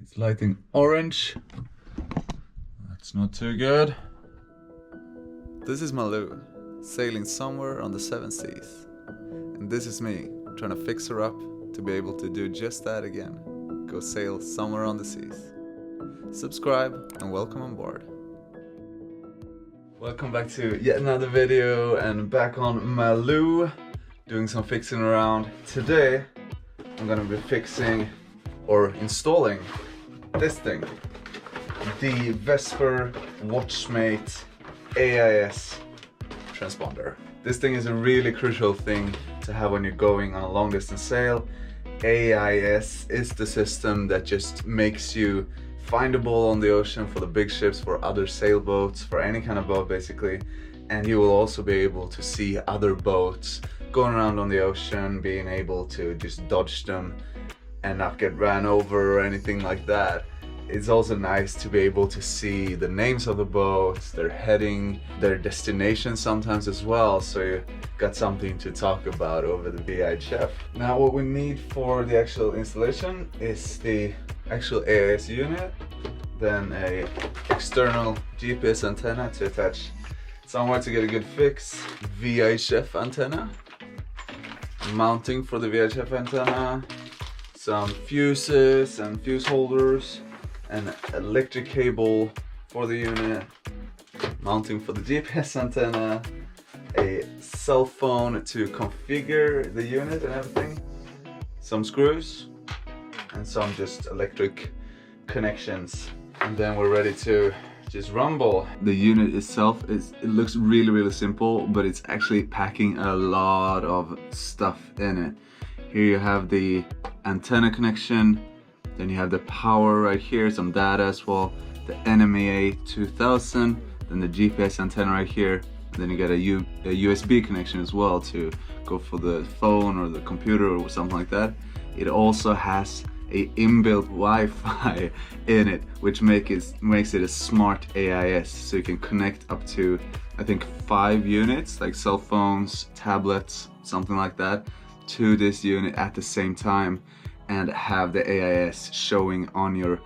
It's lighting orange. That's not too good. This is Malou, sailing somewhere on the seven seas. And this is me, trying to fix her up to be able to do just that again. Go sail somewhere on the seas. Subscribe and welcome on board. Welcome back to yet another video, and back on Malou, doing some fixing around. Today I'm gonna be fixing or installing this thing, the Vesper Watchmate AIS transponder. This thing is a really crucial thing to have when you're going on a long distance sail. AIS is the system that just makes you findable on the ocean for the big ships, for other sailboats, for any kind of boat basically. And you will also be able to see other boats going around on the ocean, being able to just dodge them and not get ran over or anything like that. It's also nice to be able to see the names of the boats, their heading, their destination sometimes as well, so you got something to talk about over the VHF. Now what we need for the actual installation is the actual AIS unit, then a external GPS antenna to attach somewhere to get a good fix, VHF antenna, mounting for the VHF antenna, some fuses and fuse holders, an electric cable for the unit, mounting for the GPS antenna, a cell phone to configure the unit and everything, some screws, and some just electric connections. And then we're ready to just rumble. The unit itself it looks really simple, but it's actually packing a lot of stuff in it. Here you have the antenna connection, then you have the power right here, some data as well, the NMEA 2000, then the GPS antenna right here, and then you get a USB connection as well to go for the phone or the computer or something like that. It also has a inbuilt Wi-Fi in it, which makes it a smart AIS, so you can connect up to, I think, 5 units, like cell phones, tablets, something like that, to this unit at the same time, and have the AIS showing on your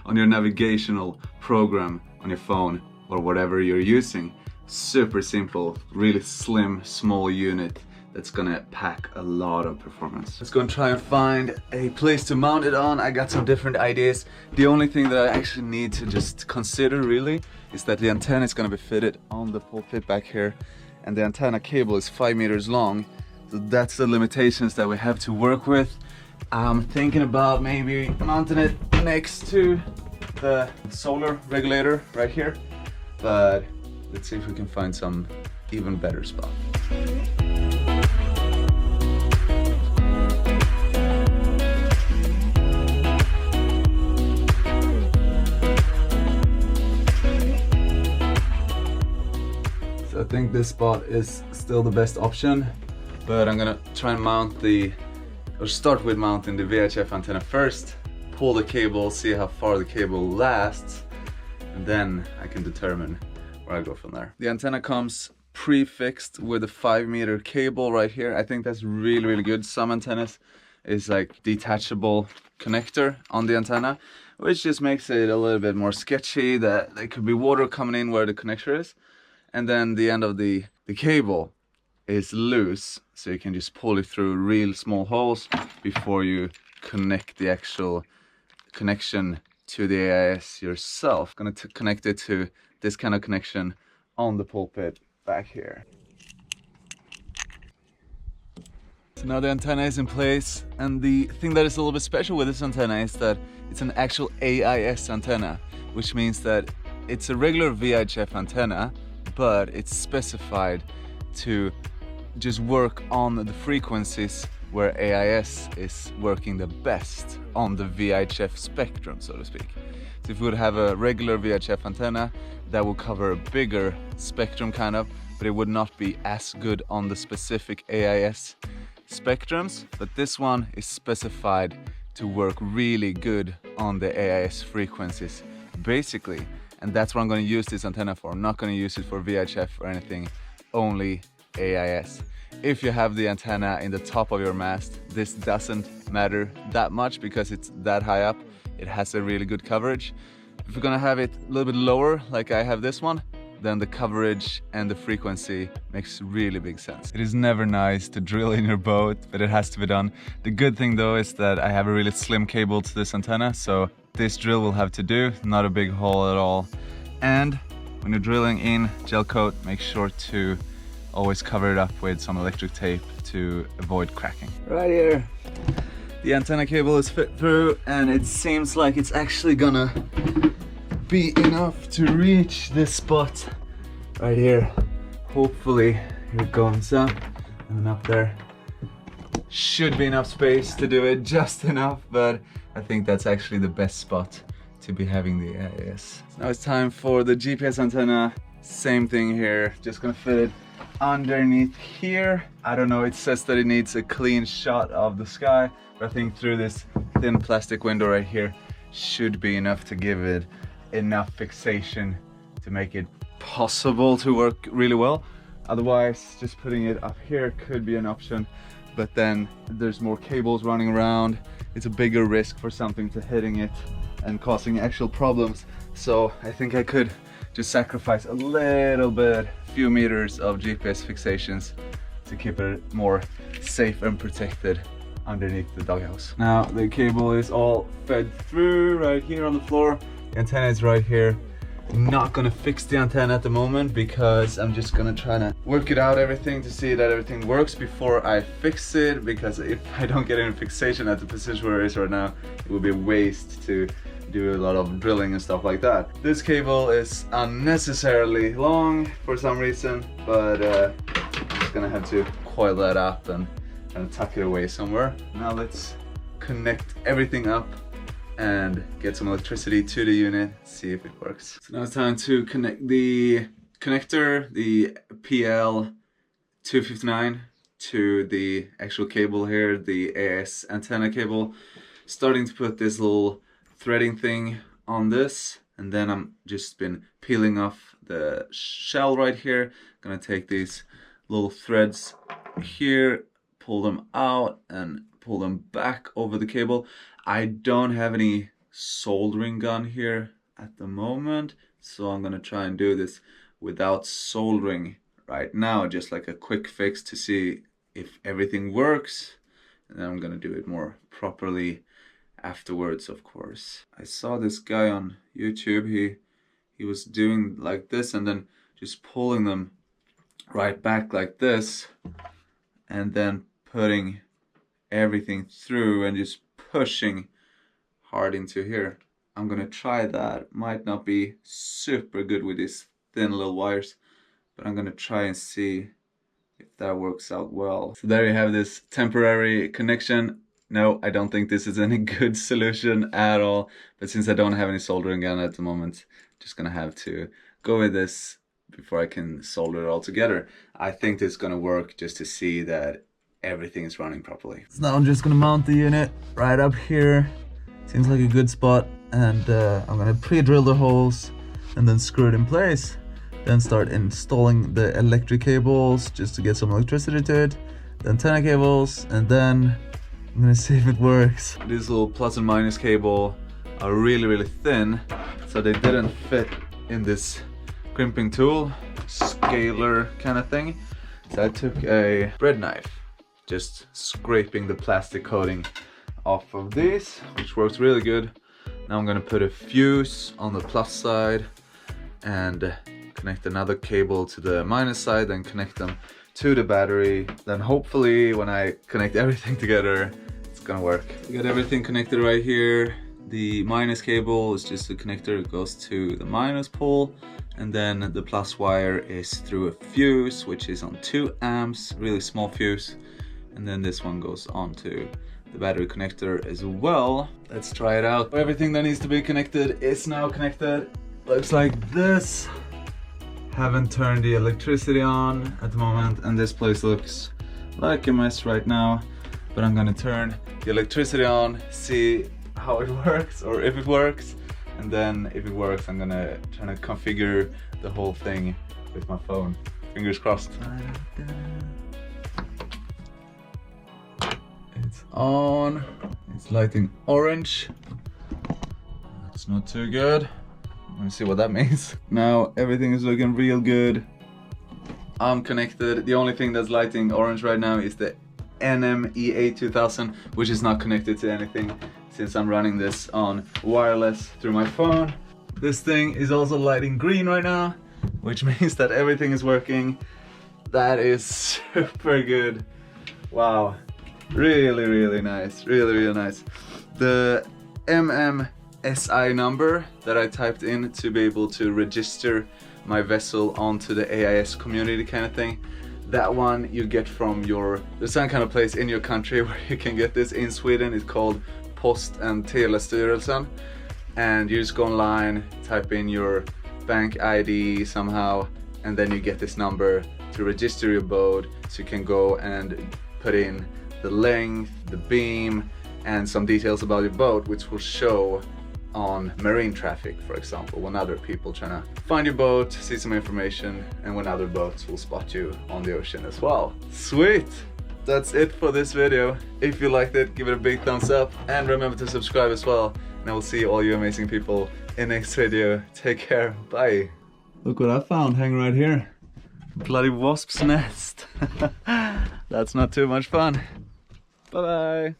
navigational program on your phone or whatever you're using. Super simple, really slim, small unit that's gonna pack a lot of performance. Let's go and try and find a place to mount it on. I got some different ideas. The only thing that I actually need to just consider really is that the antenna is gonna be fitted on the pulpit back here, and the antenna cable is 5 meters long. So that's the limitations that we have to work with. I'm thinking about maybe mounting it next to the solar regulator right here, but let's see if we can find some even better spot. So I think this spot is still the best option, but I'm gonna try and start with mounting the VHF antenna first, pull the cable, see how far the cable lasts, and then I can determine where I go from there. The antenna comes pre-fixed with a 5 meter cable right here. I think that's really good. Some antennas is like detachable connector on the antenna, which just makes it a little bit more sketchy that there could be water coming in where the connector is. And then the end of the cable is loose, so you can just pull it through real small holes before you connect the actual connection to the AIS yourself. Gonna connect it to this kind of connection on the pulpit back here. So now the antenna is in place, and the thing that is a little bit special with this antenna is that it's an actual AIS antenna, which means that it's a regular VHF antenna, but it's specified to just work on the frequencies where AIS is working the best on the VHF spectrum, so to speak. So if we would have a regular VHF antenna, that would cover a bigger spectrum kind of, but it would not be as good on the specific AIS spectrums. But this one is specified to work really good on the AIS frequencies, basically. And that's what I'm going to use this antenna for. I'm not going to use it for VHF or anything, only AIS. If you have the antenna in the top of your mast, this doesn't matter that much because it's that high up. it has a really good coverage. If we're gonna have it a little bit lower, like I have this one, then the coverage and the frequency makes really big sense. It is never nice to drill in your boat, but it has to be done. The good thing though is that I have a really slim cable to this antenna, so this drill will have to do, not a big hole at all. And when you're drilling in gel coat, make sure to always cover it up with some electric tape to avoid cracking. Right here, the antenna cable is fit through, and it seems like it's actually gonna be enough to reach this spot right here. Hopefully, here it goes up and up there. Should be enough space to do it, just enough, but I think that's actually the best spot to be having the AIS. So now it's time for the GPS antenna. Same thing here, just gonna fit it underneath here. I don't know, it says that it needs a clean shot of the sky, but I think through this thin plastic window right here should be enough to give it enough fixation to make it possible to work really well. Otherwise, just putting it up here could be an option, but then there's more cables running around. It's a bigger risk for something to hitting it and causing actual problems. So I think I could just sacrifice a little bit, few meters of GPS fixations to keep it more safe and protected underneath the doghouse. Now the cable is all fed through right here on the floor. The antenna is right here. I'm not gonna fix the antenna at the moment because I'm just gonna try to work it out everything to see that everything works before I fix it, because if I don't get any fixation at the position where it is right now, it would be a waste to do a lot of drilling and stuff like that. This cable is unnecessarily long for some reason, but I'm just gonna have to coil that up and tuck it away somewhere. Now let's connect everything up and get some electricity to the unit, see if it works. So now it's time to connect the connector, the PL259, to the actual cable here, the AIS antenna cable. Starting to put this little threading thing on this, and then I'm just been peeling off the shell right here. Gonna take these little threads here, pull them out and pull them back over the cable. I don't have any soldering gun here at the moment, so I'm gonna try and do this without soldering right now, just like a quick fix to see if everything works, and then I'm gonna do it more properly afterwards, of course. I saw this guy on YouTube, he was doing like this and then just pulling them right back like this, and then putting everything through and just pushing hard into here. I'm gonna try that. Might not be super good with these thin little wires, but I'm gonna try and see if that works out well. So there you have this temporary connection. No, I don't think this is any good solution at all, but since I don't have any soldering gun at the moment, just gonna have to go with this before I can solder it all together. I think this is gonna work, just to see that everything is running properly. So now I'm just gonna mount the unit right up here. Seems like a good spot, and I'm gonna pre-drill the holes and then screw it in place. Then start installing the electric cables just to get some electricity to it. The antenna cables, and then I'm gonna see if it works. These little plus and minus cable are really thin, so they didn't fit in this crimping tool, scaler kind of thing. So I took a bread knife, just scraping the plastic coating off of these, which works really good. Now I'm gonna put a fuse on the plus side and connect another cable to the minus side, then connect them to the battery. Then hopefully when I connect everything together, it's gonna work. We got everything connected right here. The minus cable is just a connector, it goes to the minus pole, and then the plus wire is through a fuse, which is on 2 amps, really small fuse. And then this one goes onto the battery connector as well. Let's try it out. Everything that needs to be connected is now connected. Looks like this. Haven't turned the electricity on at the moment, and this place looks like a mess right now. But I'm gonna turn the electricity on, see how it works, or if it works. And then if it works, I'm gonna try to configure the whole thing with my phone. Fingers crossed. It's on. It's lighting orange. That's not too good. Let me see what that means. Now everything is looking real good. I'm connected. The only thing that's lighting orange right now is the NMEA 2000, which is not connected to anything since I'm running this on wireless through my phone. This thing is also lighting green right now, which means that everything is working. That is super good. Wow, really nice, really nice. The MMSI number that I typed in to be able to register my vessel onto the AIS community kind of thing, that one you get from there's some kind of place in your country where you can get this. In Sweden it's called Post and Telestyrelsen, and you just go online, type in your bank ID somehow, and then you get this number to register your boat, so you can go and put in the length, the beam, and some details about your boat, which will show on marine traffic, for example, when other people trying to find your boat, see some information, and when other boats will spot you on the ocean as well. Sweet! That's it for this video. If you liked it, give it a big thumbs up, and remember to subscribe as well. And I will see all you amazing people in next video. Take care, bye! Look what I found hanging right here. Bloody wasp's nest. That's not too much fun. Bye bye!